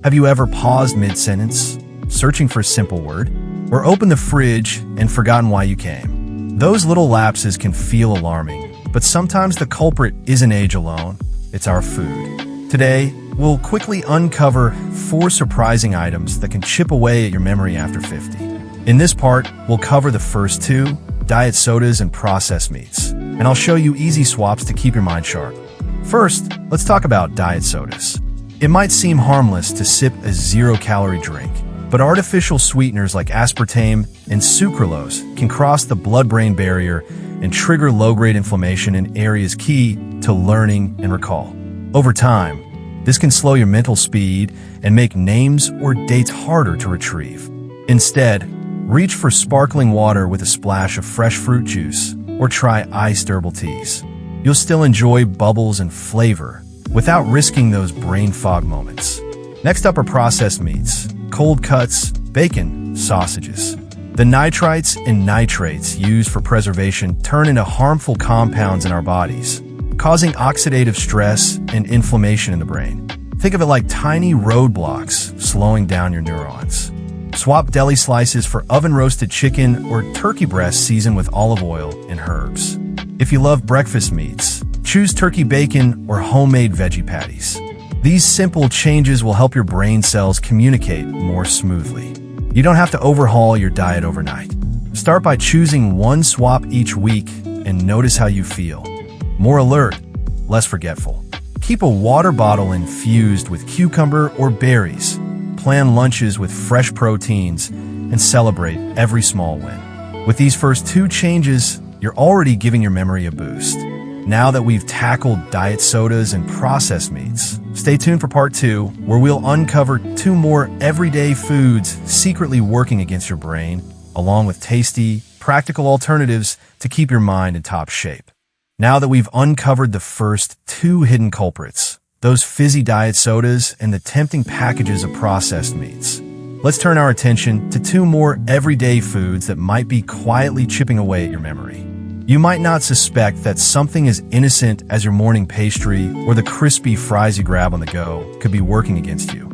Have you ever paused mid-sentence, searching for a simple word? Or opened the fridge and forgotten why you came? Those little lapses can feel alarming, but sometimes the culprit isn't age alone, it's our food. Today, we'll quickly uncover 4 surprising items that can chip away at your memory after 50. In this part, we'll cover the first 2, diet sodas and processed meats, and I'll show you easy swaps to keep your mind sharp. First, let's talk about diet sodas. It might seem harmless to sip a 0-calorie drink, but artificial sweeteners like aspartame and sucralose can cross the blood-brain barrier and trigger low-grade inflammation in areas key to learning and recall. Over time, this can slow your mental speed and make names or dates harder to retrieve. Instead, reach for sparkling water with a splash of fresh fruit juice, or try iced herbal teas. You'll still enjoy bubbles and flavor without risking those brain fog moments. Next up are processed meats, cold cuts, bacon, sausages. The nitrites and nitrates used for preservation turn into harmful compounds in our bodies, causing oxidative stress and inflammation in the brain. Think of it like tiny roadblocks slowing down your neurons. Swap deli slices for oven-roasted chicken or turkey breast seasoned with olive oil and herbs. If you love breakfast meats, choose turkey bacon or homemade veggie patties. These simple changes will help your brain cells communicate more smoothly. You don't have to overhaul your diet overnight. Start by choosing one swap each week and notice how you feel. More alert, less forgetful. Keep a water bottle infused with cucumber or berries. Plan lunches with fresh proteins and celebrate every small win. With these first 2 changes, you're already giving your memory a boost. Now that we've tackled diet sodas and processed meats, stay tuned for part 2, where we'll uncover 2 more everyday foods secretly working against your brain, along with tasty, practical alternatives to keep your mind in top shape. Now that we've uncovered the first 2 hidden culprits, those fizzy diet sodas and the tempting packages of processed meats, let's turn our attention to 2 more everyday foods that might be quietly chipping away at your memory. You might not suspect that something as innocent as your morning pastry or the crispy fries you grab on the go could be working against you.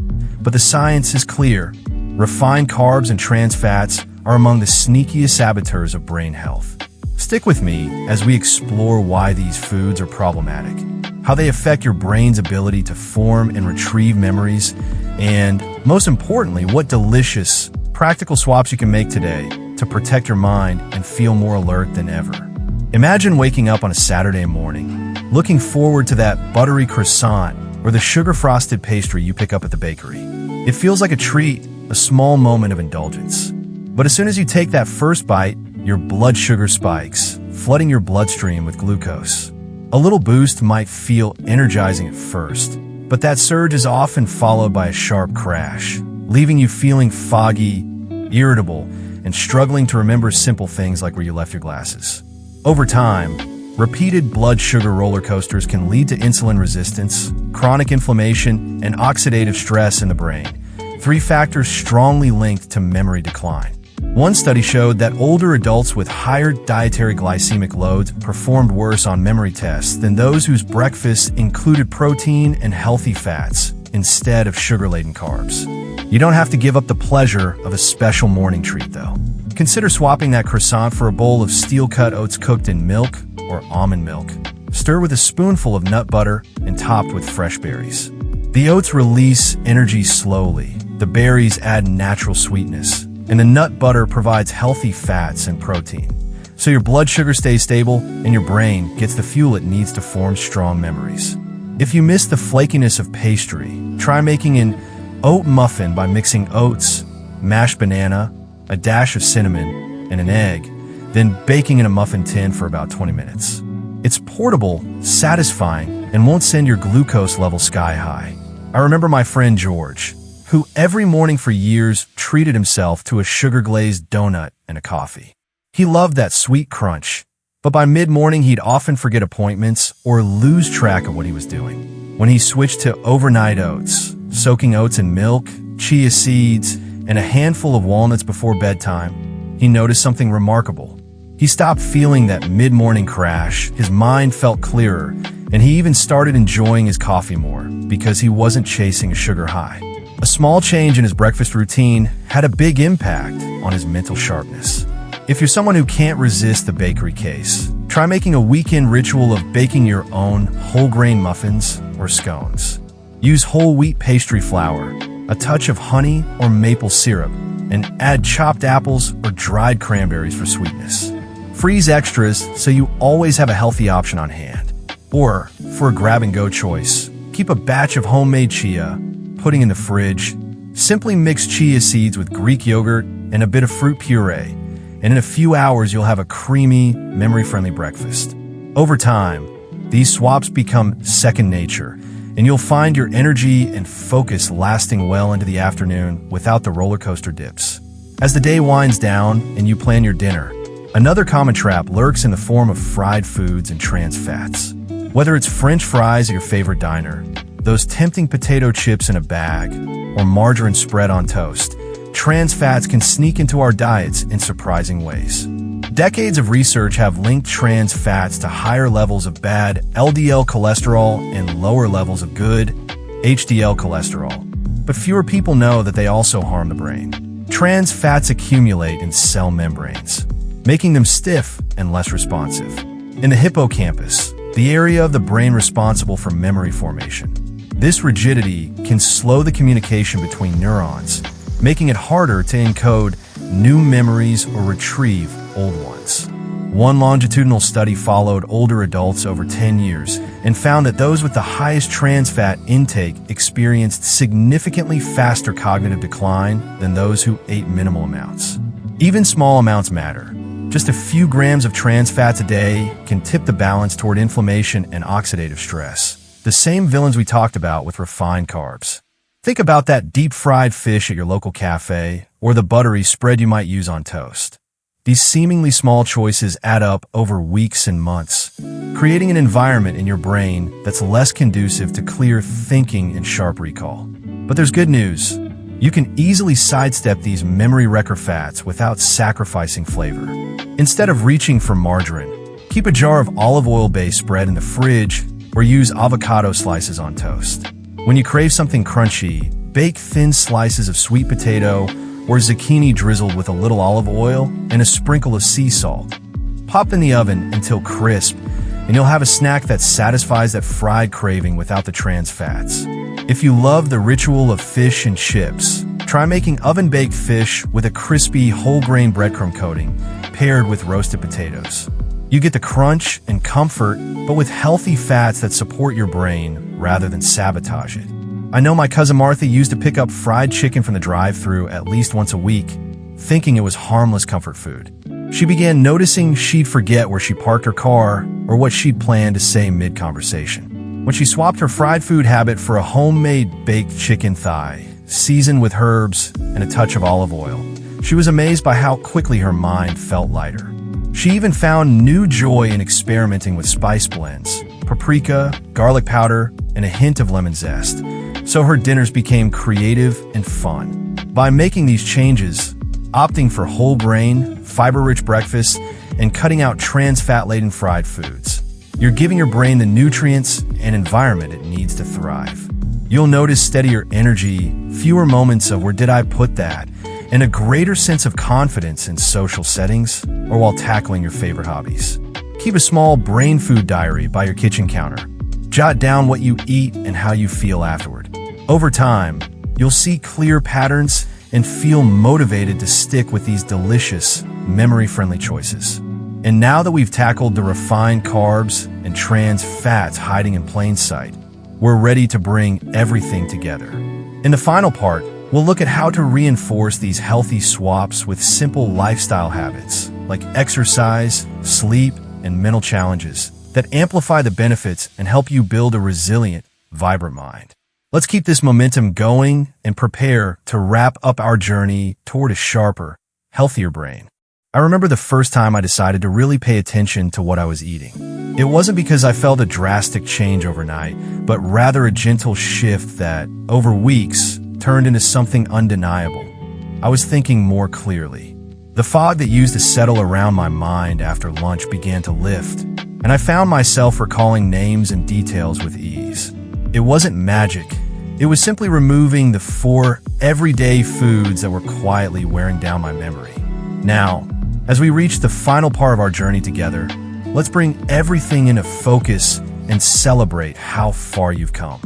But the science is clear. Refined carbs and trans fats are among the sneakiest saboteurs of brain health. Stick with me as we explore why these foods are problematic, how they affect your brain's ability to form and retrieve memories, and, most importantly, what delicious, practical swaps you can make today to protect your mind and feel more alert than ever. Imagine waking up on a Saturday morning, looking forward to that buttery croissant or the sugar-frosted pastry you pick up at the bakery. It feels like a treat, a small moment of indulgence. But as soon as you take that first bite, your blood sugar spikes, flooding your bloodstream with glucose. A little boost might feel energizing at first, but that surge is often followed by a sharp crash, leaving you feeling foggy, irritable, and struggling to remember simple things like where you left your glasses. Over time, repeated blood sugar roller coasters can lead to insulin resistance, chronic inflammation, and oxidative stress in the brain, 3 factors strongly linked to memory decline. One study showed that older adults with higher dietary glycemic loads performed worse on memory tests than those whose breakfasts included protein and healthy fats instead of sugar-laden carbs. You don't have to give up the pleasure of a special morning treat, though. Consider swapping that croissant for a bowl of steel-cut oats cooked in milk or almond milk. Stir with a spoonful of nut butter and topped with fresh berries. The oats release energy slowly, the berries add natural sweetness, and the nut butter provides healthy fats and protein. So your blood sugar stays stable and your brain gets the fuel it needs to form strong memories. If you miss the flakiness of pastry, try making an oat muffin by mixing oats, mashed banana, a dash of cinnamon, and an egg, then baking in a muffin tin for about 20 minutes. It's portable, satisfying, and won't send your glucose level sky high. I remember my friend George, who every morning for years treated himself to a sugar-glazed donut and a coffee. He loved that sweet crunch, but by mid-morning he'd often forget appointments or lose track of what he was doing. When he switched to overnight oats, soaking oats in milk, chia seeds, and a handful of walnuts before bedtime, he noticed something remarkable. He stopped feeling that mid-morning crash, his mind felt clearer, and he even started enjoying his coffee more because he wasn't chasing a sugar high. A small change in his breakfast routine had a big impact on his mental sharpness. If you're someone who can't resist the bakery case, try making a weekend ritual of baking your own whole grain muffins or scones. Use whole wheat pastry flour, a touch of honey or maple syrup, and add chopped apples or dried cranberries for sweetness. Freeze extras so you always have a healthy option on hand. Or, for a grab-and-go choice, keep a batch of homemade chia, pudding in the fridge. Simply mix chia seeds with Greek yogurt and a bit of fruit puree, and in a few hours you'll have a creamy, memory-friendly breakfast. Over time, these swaps become second nature, and you'll find your energy and focus lasting well into the afternoon without the roller coaster dips. As the day winds down and you plan your dinner, another common trap lurks in the form of fried foods and trans fats. Whether it's French fries at your favorite diner, those tempting potato chips in a bag, or margarine spread on toast, trans fats can sneak into our diets in surprising ways. Decades of research have linked trans fats to higher levels of bad LDL cholesterol and lower levels of good HDL cholesterol. But fewer people know that they also harm the brain. Trans fats accumulate in cell membranes, making them stiff and less responsive. In the hippocampus, the area of the brain responsible for memory formation, this rigidity can slow the communication between neurons, making it harder to encode new memories or retrieve old ones. One longitudinal study followed older adults over 10 years and found that those with the highest trans fat intake experienced significantly faster cognitive decline than those who ate minimal amounts. Even small amounts matter. Just a few grams of trans fats a day can tip the balance toward inflammation and oxidative stress, the same villains we talked about with refined carbs. Think about that deep-fried fish at your local cafe or the buttery spread you might use on toast. These seemingly small choices add up over weeks and months, creating an environment in your brain that's less conducive to clear thinking and sharp recall. But there's good news. You can easily sidestep these memory wrecker fats without sacrificing flavor. Instead of reaching for margarine, keep a jar of olive oil-based spread in the fridge or use avocado slices on toast. When you crave something crunchy, bake thin slices of sweet potato or zucchini drizzled with a little olive oil and a sprinkle of sea salt. Pop in the oven until crisp, and you'll have a snack that satisfies that fried craving without the trans fats. If you love the ritual of fish and chips, try making oven-baked fish with a crispy whole-grain breadcrumb coating paired with roasted potatoes. You get the crunch and comfort, but with healthy fats that support your brain rather than sabotage it. I know my cousin Martha used to pick up fried chicken from the drive-thru at least once a week, thinking it was harmless comfort food. She began noticing she'd forget where she parked her car or what she'd planned to say mid-conversation. When she swapped her fried food habit for a homemade baked chicken thigh, seasoned with herbs and a touch of olive oil, she was amazed by how quickly her mind felt lighter. She even found new joy in experimenting with spice blends, paprika, garlic powder, and a hint of lemon zest, so her dinners became creative and fun. By making these changes, opting for whole grain, fiber-rich breakfasts, and cutting out trans fat-laden fried foods, you're giving your brain the nutrients and environment it needs to thrive. You'll notice steadier energy, fewer moments of "where did I put that?" and a greater sense of confidence in social settings or while tackling your favorite hobbies. Keep a small brain food diary by your kitchen counter. Jot down what you eat and how you feel afterward. Over time, you'll see clear patterns and feel motivated to stick with these delicious, memory-friendly choices. And now that we've tackled the refined carbs and trans fats hiding in plain sight, we're ready to bring everything together. In the final part, we'll look at how to reinforce these healthy swaps with simple lifestyle habits like exercise, sleep, and mental challenges that amplify the benefits and help you build a resilient, vibrant mind. Let's keep this momentum going and prepare to wrap up our journey toward a sharper, healthier brain. I remember the first time I decided to really pay attention to what I was eating. It wasn't because I felt a drastic change overnight, but rather a gentle shift that, over weeks, turned into something undeniable. I was thinking more clearly. The fog that used to settle around my mind after lunch began to lift, and I found myself recalling names and details with ease. It wasn't magic. It was simply removing the 4 everyday foods that were quietly wearing down my memory. Now, as we reach the final part of our journey together, let's bring everything into focus and celebrate how far you've come.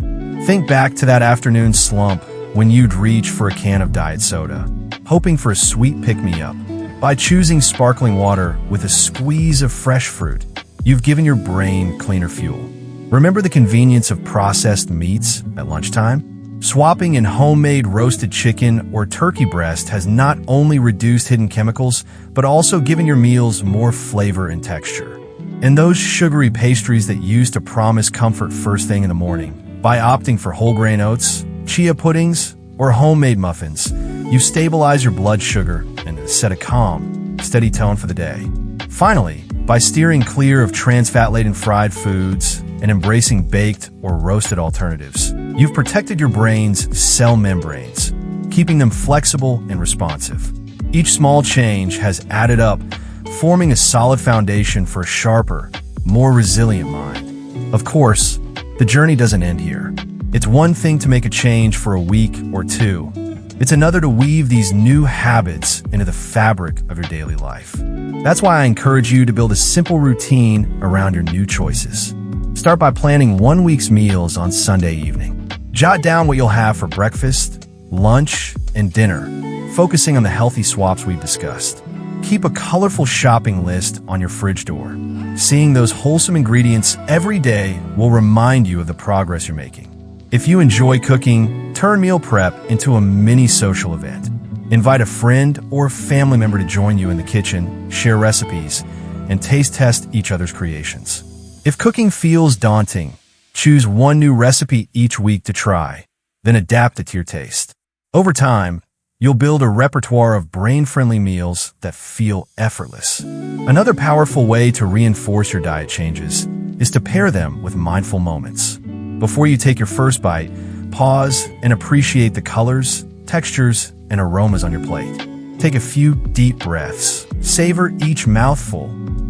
Think back to that afternoon slump when you'd reach for a can of diet soda, hoping for a sweet pick-me-up. By choosing sparkling water with a squeeze of fresh fruit, you've given your brain cleaner fuel. Remember the convenience of processed meats at lunchtime? Swapping in homemade roasted chicken or turkey breast has not only reduced hidden chemicals, but also given your meals more flavor and texture. And those sugary pastries that used to promise comfort first thing in the morning, by opting for whole grain oats, chia puddings, or homemade muffins, you stabilize your blood sugar and set a calm, steady tone for the day. Finally, by steering clear of trans-fat-laden fried foods and embracing baked or roasted alternatives, you've protected your brain's cell membranes, keeping them flexible and responsive. Each small change has added up, forming a solid foundation for a sharper, more resilient mind. Of course, the journey doesn't end here. It's one thing to make a change for a week or two. It's another to weave these new habits into the fabric of your daily life. That's why I encourage you to build a simple routine around your new choices. Start by planning 1 week's meals on Sunday evening. Jot down what you'll have for breakfast, lunch, and dinner, focusing on the healthy swaps we've discussed. Keep a colorful shopping list on your fridge door. Seeing those wholesome ingredients every day will remind you of the progress you're making. If you enjoy cooking, turn meal prep into a mini social event. Invite a friend or family member to join you in the kitchen, share recipes, and taste test each other's creations. If cooking feels daunting, choose one new recipe each week to try, then adapt it to your taste. Over time, you'll build a repertoire of brain-friendly meals that feel effortless. Another powerful way to reinforce your diet changes is to pair them with mindful moments. Before you take your first bite, pause and appreciate the colors, textures, and aromas on your plate. Take a few deep breaths, savor each mouthful,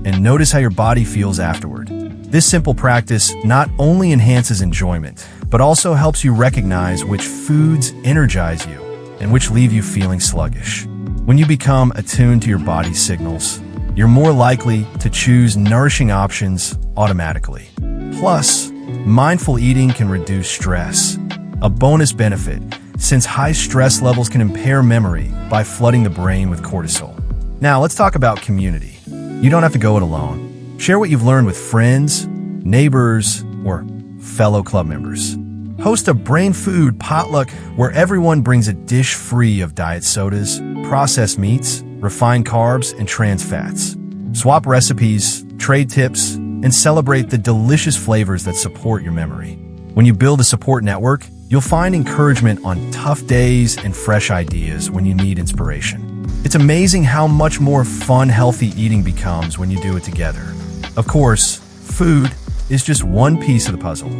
and notice how your body feels afterward. This simple practice not only enhances enjoyment, but also helps you recognize which foods energize you and which leave you feeling sluggish. When you become attuned to your body's signals, you're more likely to choose nourishing options automatically. Plus, mindful eating can reduce stress, a bonus benefit since high stress levels can impair memory by flooding the brain with cortisol. Now, let's talk about community. You don't have to go it alone. Share what you've learned with friends, neighbors, or fellow club members. Host a brain food potluck where everyone brings a dish free of diet sodas, processed meats, refined carbs, and trans fats. Swap recipes, trade tips, and celebrate the delicious flavors that support your memory. When you build a support network, you'll find encouragement on tough days and fresh ideas when you need inspiration. It's amazing how much more fun healthy eating becomes when you do it together. Of course, food is just one piece of the puzzle.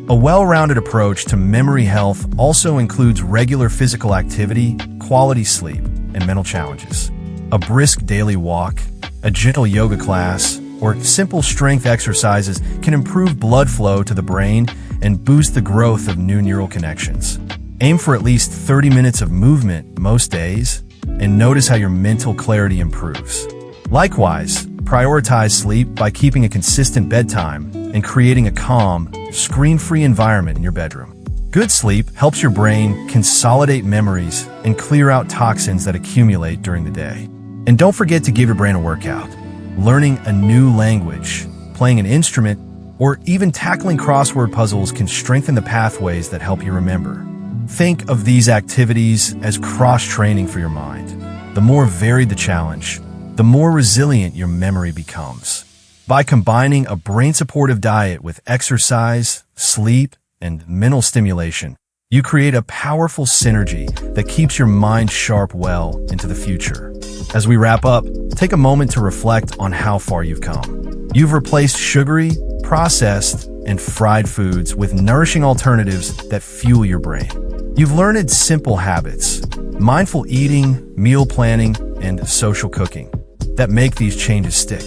A well-rounded approach to memory health also includes regular physical activity, quality sleep, and mental challenges. A brisk daily walk, a gentle yoga class, or simple strength exercises can improve blood flow to the brain and boost the growth of new neural connections. Aim for at least 30 minutes of movement most days, and notice how your mental clarity improves. Likewise, prioritize sleep by keeping a consistent bedtime and creating a calm, screen-free environment in your bedroom. Good sleep helps your brain consolidate memories and clear out toxins that accumulate during the day. And don't forget to give your brain a workout. Learning a new language, playing an instrument, or even tackling crossword puzzles can strengthen the pathways that help you remember. Think of these activities as cross-training for your mind. The more varied the challenge, the more resilient your memory becomes. By combining a brain-supportive diet with exercise, sleep, and mental stimulation, you create a powerful synergy that keeps your mind sharp well into the future. As we wrap up, take a moment to reflect on how far you've come. You've replaced sugary, processed, and fried foods with nourishing alternatives that fuel your brain. You've learned simple habits, mindful eating, meal planning, and social cooking that make these changes stick.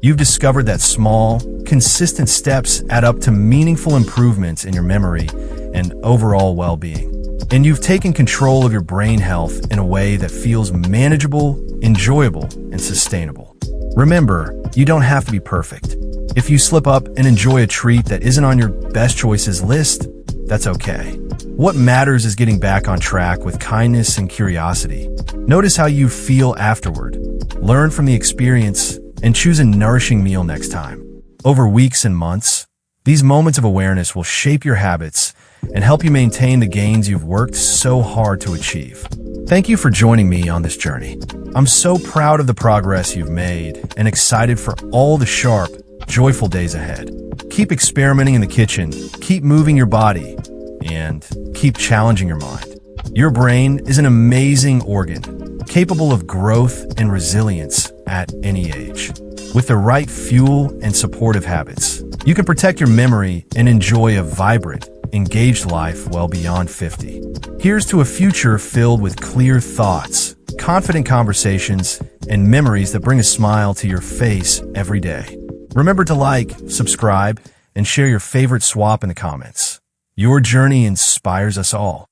You've discovered that small, consistent steps add up to meaningful improvements in your memory and overall well-being. And you've taken control of your brain health in a way that feels manageable, enjoyable, and sustainable. Remember, you don't have to be perfect. If you slip up and enjoy a treat that isn't on your best choices list, that's okay. What matters is getting back on track with kindness and curiosity. Notice how you feel afterward. Learn from the experience and choose a nourishing meal next time. Over weeks and months, these moments of awareness will shape your habits and help you maintain the gains you've worked so hard to achieve. Thank you for joining me on this journey. I'm so proud of the progress you've made and excited for all the sharp, joyful days ahead. Keep experimenting in the kitchen, keep moving your body, and keep challenging your mind. Your brain is an amazing organ, capable of growth and resilience at any age. With the right fuel and supportive habits, you can protect your memory and enjoy a vibrant, engaged life well beyond 50. Here's to a future filled with clear thoughts, confident conversations, and memories that bring a smile to your face every day. Remember to like, subscribe, and share your favorite swap in the comments. Your journey inspires us all.